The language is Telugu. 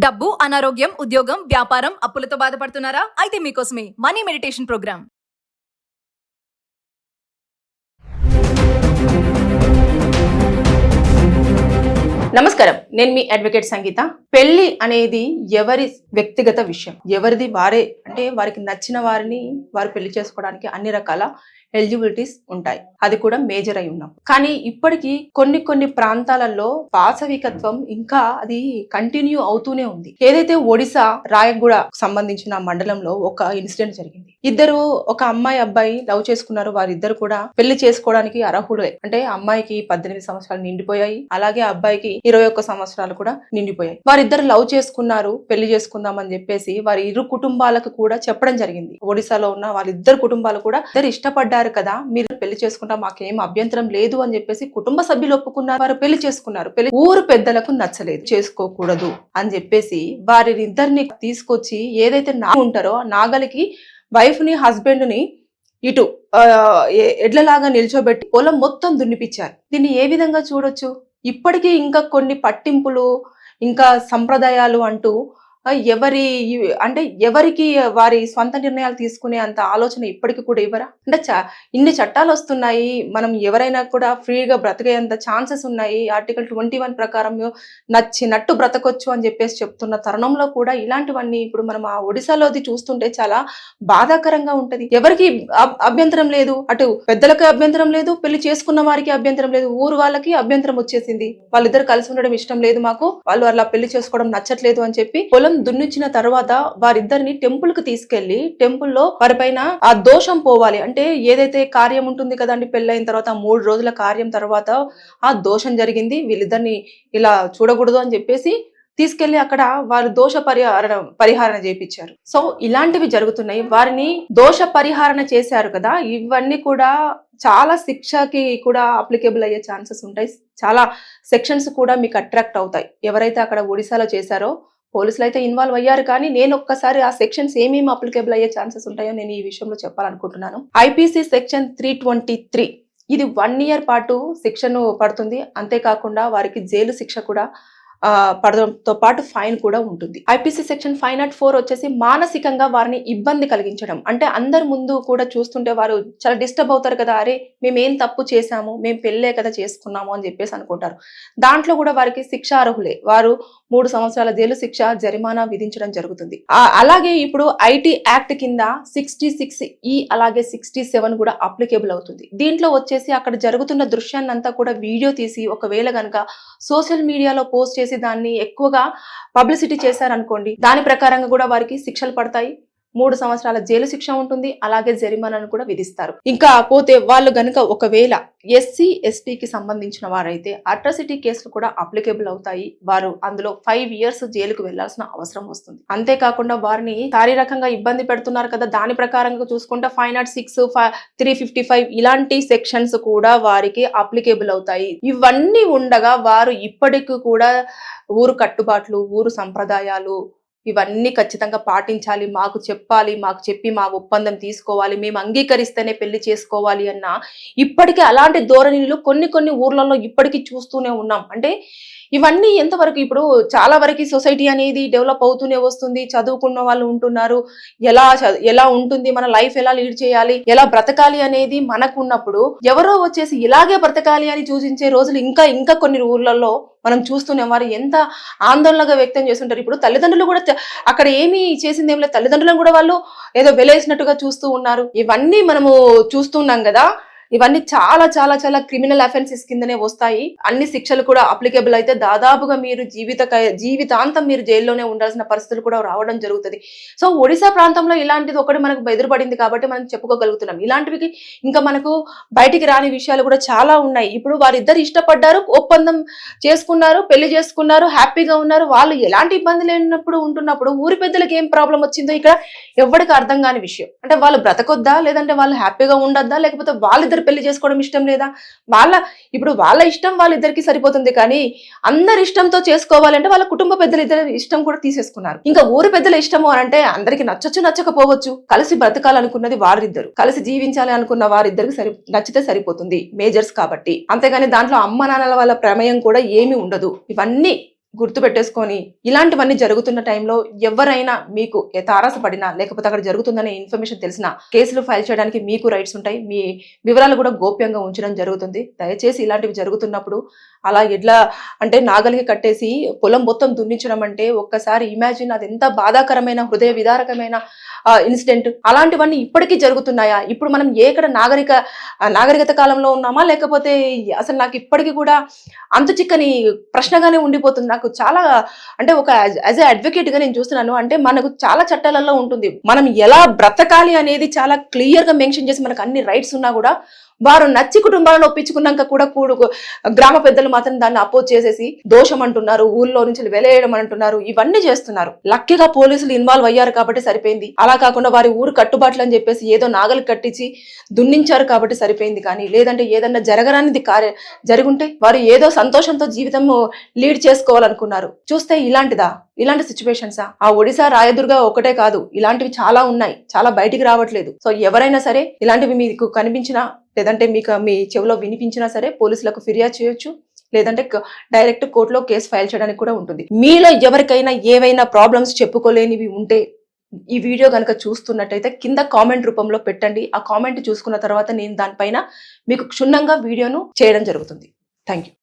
డబ్బు, అనారోగ్యం, ఉద్యోగం, వ్యాపారం, అప్పులతో బాధపడుతున్నారా? అయితే మీకోసమే మనీ మెడిటేషన్ ప్రోగ్రామ్. నమస్కారం, నేను మీ అడ్వకేట్ సంగీత. పెళ్లి అనేది ఎవరి వ్యక్తిగత విషయం, ఎవరిది వారే. అంటే వారికి నచ్చిన వారిని వారు పెళ్లి చేసుకోవడానికి అన్ని రకాల ఎలిజిబిలిటీస్ ఉంటాయి. అది కూడా మేజర్ అయి ఉన్నాం. కానీ ఇప్పటికీ కొన్ని ప్రాంతాలలో పాశవికత్వం ఇంకా అది కంటిన్యూ అవుతూనే ఉంది. ఏదైతే ఒడిశా రాయగూడ సంబంధించిన మండలంలో ఒక ఇన్సిడెంట్ జరిగింది. ఇద్దరు, ఒక అమ్మాయి అబ్బాయి లవ్ చేసుకున్నారు. వారిద్దరు కూడా పెళ్లి చేసుకోవడానికి అర్హులే. అంటే అమ్మాయికి 18 సంవత్సరాలు నిండిపోయాయి, అలాగే అబ్బాయికి 21 సంవత్సరాలు కూడా నిండిపోయాయి. వారిద్దరు లవ్ చేసుకున్నారు, పెళ్లి చేసుకుందాం అని చెప్పేసి వారి ఇరు కుటుంబాలకు కూడా చెప్పడం జరిగింది. ఒడిశాలో ఉన్న వాళ్ళిద్దరు కుటుంబాలు కూడా ఇద్దరు ఇష్టపడ్డారు కదా, మీరు పెళ్లి చేసుకుంటా మాకేం అభ్యంతరం లేదు అని చెప్పేసి కుటుంబ సభ్యులు ఒప్పుకున్నారు. వారు పెళ్లి చేసుకున్నారు. పెళ్లి ఊరు పెద్దలకు నచ్చలేదు, చేసుకోకూడదు అని చెప్పేసి వారిద్దరిని తీసుకొచ్చి ఏదైతే ఉంటారో నాగలికి వైఫ్ ని హస్బెండ్ ని ఇటు ఎడ్లలాగా నిల్చోబెట్టి పొలం మొత్తం దున్నిపించారు. దీన్ని ఏ విధంగా చూడొచ్చు? ఇప్పటికీ ఇంకా కొన్ని పట్టింపులు, ఇంకా సంప్రదాయాలు అంటూ ఎవరికి వారి స్వంత నిర్ణయాలు తీసుకునే అంత ఆలోచన ఇప్పటికీ కూడా ఇవ్వరా? అంటే ఇన్ని చట్టాలు వస్తున్నాయి, మనం ఎవరైనా కూడా ఫ్రీగా బ్రతికేంత ఛాన్సెస్ ఉన్నాయి. ఆర్టికల్ 21 ప్రకారం నచ్చినట్టు బ్రతకొచ్చు అని చెప్పేసి చెప్తున్న తరుణంలో కూడా ఇలాంటివన్నీ ఇప్పుడు మనం ఆ ఒడిశాలోది చూస్తుంటే చాలా బాధాకరంగా ఉంటది. ఎవరికి అభ్యంతరం లేదు, అటు పెద్దలకు అభ్యంతరం లేదు, పెళ్లి చేసుకున్న వారికి అభ్యంతరం లేదు, ఊరు వాళ్ళకి అభ్యంతరం వచ్చేసింది. వాళ్ళిద్దరు కలిసి ఉండడం ఇష్టం లేదు, మాకు వాళ్ళు అలా పెళ్లి చేసుకోవడం నచ్చట్లేదు అని చెప్పి పొలం దున్నిచ్చిన తర్వాత వారిద్దరిని టెంపుల్ కి తీసుకెళ్లి టెంపుల్లో వారిపైన ఆ దోషం పోవాలి అంటే ఏదైతే కార్యం ఉంటుంది కదండి, పెళ్ళైన తర్వాత 3 రోజుల కార్యం తర్వాత ఆ దోషం జరిగింది, వీళ్ళిద్దరిని ఇలా చూడకూడదు అని చెప్పేసి తీసుకెళ్లి అక్కడ వారు దోష పరిహారణ చేయించారు. సో ఇలాంటివి జరుగుతున్నాయి. వారిని దోష పరిహారణ చేశారు కదా, ఇవన్నీ కూడా చాలా శిక్షకి కూడా అప్లికేబుల్ అయ్యే ఛాన్సెస్ ఉంటాయి. చాలా సెక్షన్స్ కూడా మీకు అట్రాక్ట్ అవుతాయి. ఎవరైతే అక్కడ ఒడిశాలో చేశారో పోలీసులు అయితే ఇన్వాల్వ్ అయ్యారు, కానీ నేను ఒక్కసారి ఆ సెక్షన్స్ ఏమేమి అప్లికేబుల్ అయ్యే ఛాన్సెస్ ఉంటాయో నేను ఈ విషయంలో చెప్పాలనుకుంటున్నాను. ఐపీసీ సెక్షన్ 323 ఇది 1 year పాటు శిక్షను పడుతుంది. అంతేకాకుండా వారికి జైలు శిక్ష కూడా పడడంతో పాటు ఫైన్ కూడా ఉంటుంది. ఐపీసీ సెక్షన్ 504 వచ్చేసి మానసికంగా వారిని ఇబ్బంది కలిగించడం. అంటే అందరి ముందు కూడా చూస్తుంటే వారు చాలా డిస్టర్బ్ అవుతారు కదా, అరే మేమేం తప్పు చేశాము, మేము పెళ్ళే కదా చేసుకున్నాము అని చెప్పేసి అనుకుంటారు. దాంట్లో కూడా వారికి శిక్ష అర్హులే. వారు 3 సంవత్సరాల జైలు శిక్ష, జరిమానా విధించడం జరుగుతుంది. అలాగే ఇప్పుడు ఐటీ యాక్ట్ కింద 66E అలాగే 67 కూడా అప్లికేబుల్ అవుతుంది. దీంట్లో వచ్చేసి అక్కడ జరుగుతున్న దృశ్యాన్ని అంతా కూడా వీడియో తీసి ఒకవేళ కనుక సోషల్ మీడియాలో పోస్ట్ చేసి దాన్ని ఎక్కువగా పబ్లిసిటీ చేశారనుకోండి, దాని ప్రకారంగా కూడా వారికి శిక్షలు పడతాయి. 3 సంవత్సరాల జైలు శిక్ష ఉంటుంది, అలాగే జరిమానాను కూడా విధిస్తారు. ఇంకా పోతే వాళ్ళు గనుక ఒకవేళ SC STకి సంబంధించిన వారైతే అట్రాసిటీ కేసులు కూడా అప్లికేబుల్ అవుతాయి. వారు అందులో 5 years జైలుకు వెళ్లాల్సిన అవసరం వస్తుంది. అంతేకాకుండా వారిని శారీరకంగా ఇబ్బంది పెడుతున్నారు కదా, దాని ప్రకారంగా చూసుకుంటే 506, 355 ఇలాంటి సెక్షన్స్ కూడా వారికి అప్లికేబుల్ అవుతాయి. ఇవన్నీ ఉండగా వారు ఇప్పటికీ కూడా ఊరు కట్టుబాట్లు, ఊరు సంప్రదాయాలు ఇవన్నీ ఖచ్చితంగా పాటించాలి, మాకు చెప్పాలి, మాకు చెప్పి మా ఒప్పందం తీసుకోవాలి, మేము అంగీకరిస్తేనే పెళ్లి చేసుకోవాలి అన్న ఇప్పటికీ అలాంటి ధోరణులు కొన్ని ఊర్లలో ఇప్పటికీ చూస్తూనే ఉన్నాం. అంటే ఇవన్నీ ఎంతవరకు? ఇప్పుడు చాలా వరకు సొసైటీ అనేది డెవలప్ అవుతూనే వస్తుంది, చదువుకున్న వాళ్ళు ఉంటున్నారు, ఎలా ఉంటుంది మన లైఫ్, ఎలా లీడ్ చేయాలి, ఎలా బ్రతకాలి అనేది మనకు ఉన్నప్పుడు ఎవరో వచ్చేసి ఇలాగే బ్రతకాలి అని సూచించే రోజులు ఇంకా కొన్ని ఊర్లలో మనం చూస్తూనే వారు ఎంత ఆందోళనగా వ్యక్తం చేస్తుంటారు. ఇప్పుడు తల్లిదండ్రులు కూడా అక్కడ ఏమీ చేసింది ఏం లేదు, తల్లిదండ్రులను కూడా వాళ్ళు ఏదో వెలేసినట్టుగా చూస్తూ ఉన్నారు. ఇవన్నీ మనము చూస్తున్నాం కదా. ఇవన్నీ చాలా చాలా చాలా క్రిమినల్ అఫెన్సెస్ కిందనే వస్తాయి. అన్ని శిక్షలు కూడా అప్లికేబుల్ అయితే దాదాపుగా మీరు జీవితాంతం మీరు జైల్లోనే ఉండాల్సిన పరిస్థితులు కూడా రావడం జరుగుతుంది. సో ఒడిశా ప్రాంతంలో ఇలాంటిది ఒకటి మనకు ఎదురుపడింది కాబట్టి మనం చెప్పుకోగలుగుతున్నాం. ఇలాంటివి ఇంకా మనకు బయటికి రాని విషయాలు కూడా చాలా ఉన్నాయి. ఇప్పుడు వారిద్దరు ఇష్టపడ్డారు, ఒప్పందం చేసుకున్నారు, పెళ్లి చేసుకున్నారు, హ్యాపీగా ఉన్నారు, వాళ్ళు ఎలాంటి ఇబ్బంది లేనప్పుడు ఉంటున్నప్పుడు ఊరి పెద్దలకు ఏం ప్రాబ్లం వచ్చిందో ఇక్కడ ఎవరికి అర్థం కాని విషయం. అంటే వాళ్ళు బ్రతకొద్దా, లేదంటే వాళ్ళు హ్యాపీగా ఉండొద్దా, లేకపోతే వాళ్ళిద్దరు పెళ్లి చేసుకోవడం ఇష్టం లేదా? ఇప్పుడు వాళ్ళ ఇష్టం వాళ్ళిద్దరికి సరిపోతుంది, కానీ అందరి ఇష్టంతో చేసుకోవాలంటే వాళ్ళ కుటుంబ పెద్దలు ఇద్దరు ఇష్టం కూడా తీసేసుకున్నారు. ఇంకా ఊరి పెద్దల ఇష్టము అని అంటే అందరికి నచ్చచ్చు నచ్చకపోవచ్చు, కలిసి బ్రతకాలనుకున్నది వారిద్దరు, కలిసి జీవించాలి అనుకున్న వారిద్దరికి నచ్చితే సరిపోతుంది, మేజర్స్ కాబట్టి. అంతేగాని దాంట్లో అమ్మ నాన్నల వాళ్ళ ప్రమేయం కూడా ఏమీ ఉండదు. ఇవన్నీ గుర్తుపెట్టేసుకొని ఇలాంటివన్నీ జరుగుతున్న టైంలో ఎవరైనా మీకు తారసపడినా లేకపోతే అక్కడ జరుగుతుందనే ఇన్ఫర్మేషన్ తెలిసినా కేసులు ఫైల్ చేయడానికి మీకు రైట్స్ ఉంటాయి. మీ వివరాలు కూడా గోప్యంగా ఉంచడం జరుగుతుంది. దయచేసి ఇలాంటివి జరుగుతున్నప్పుడు అలా ఎడ్ల అంటే నాగలికి కట్టేసి పొలం మొత్తం దున్నించడం అంటే ఒక్కసారి ఇమాజిన్, అది ఎంత బాధాకరమైన హృదయ విదారకమైన ఇన్సిడెంట్. అలాంటివన్నీ ఇప్పటికీ జరుగుతున్నాయా? ఇప్పుడు మనం నాగరికత కాలంలో ఉన్నామా, లేకపోతే అసలు నాకు ఇప్పటికీ కూడా అంతు చిక్కని ప్రశ్నగానే ఉండిపోతుంది. నాకు చాలా అంటే ఒక యాజ్ ఎ అడ్వకేట్ గా నేను చూస్తున్నాను. అంటే మనకు చాలా చట్టాలలో ఉంటుంది, మనం ఎలా బ్రతకాలి అనేది చాలా క్లియర్ గా మెన్షన్ చేసి మనకు అన్ని రైట్స్ ఉన్నా కూడా వారు నచ్చి కుటుంబాలను ఒప్పించుకున్నాక కూడా గ్రామ పెద్దలు మాత్రం దాన్ని అపోజ్ చేసేసి దోషం అంటున్నారు, ఊళ్ళో నుంచి వెలేయడం అంటున్నారు, ఇవన్నీ చేస్తున్నారు. లక్కీగా పోలీసులు ఇన్వాల్వ్ అయ్యారు కాబట్టి సరిపోయింది. అలా కాకుండా వారి ఊరు కట్టుబాట్లు అని చెప్పేసి ఏదో నాగలు కట్టించి దున్నించారు కాబట్టి సరిపోయింది. కానీ లేదంటే ఏదన్నా జరగరానిది జరుగుంటే వారు ఏదో సంతోషంతో జీవితం లీడ్ చేసుకోవాలనుకున్నారు. చూస్తే ఇలాంటి సిచ్యువేషన్సా? ఆ ఒడిశా రాయదుర్గ ఒకటే కాదు, ఇలాంటివి చాలా ఉన్నాయి, చాలా బయటికి రావట్లేదు. సో ఎవరైనా సరే ఇలాంటివి మీకు కనిపించినా లేదంటే మీకు మీ చెవిలో వినిపించినా సరే పోలీసులకు ఫిర్యాదు చేయొచ్చు, లేదంటే డైరెక్ట్ కోర్టులో కేసు ఫైల్ చేయడానికి కూడా ఉంటుంది. మీలో ఎవరికైనా ఏవైనా ప్రాబ్లమ్స్ చెప్పుకోలేనివి ఉంటే ఈ వీడియో కనుక చూస్తున్నట్టయితే కింద కామెంట్ రూపంలో పెట్టండి. ఆ కామెంట్ చూసుకున్న తర్వాత నేను దానిపైన మీకు క్షుణ్ణంగా వీడియోను చేయడం జరుగుతుంది. Thank you.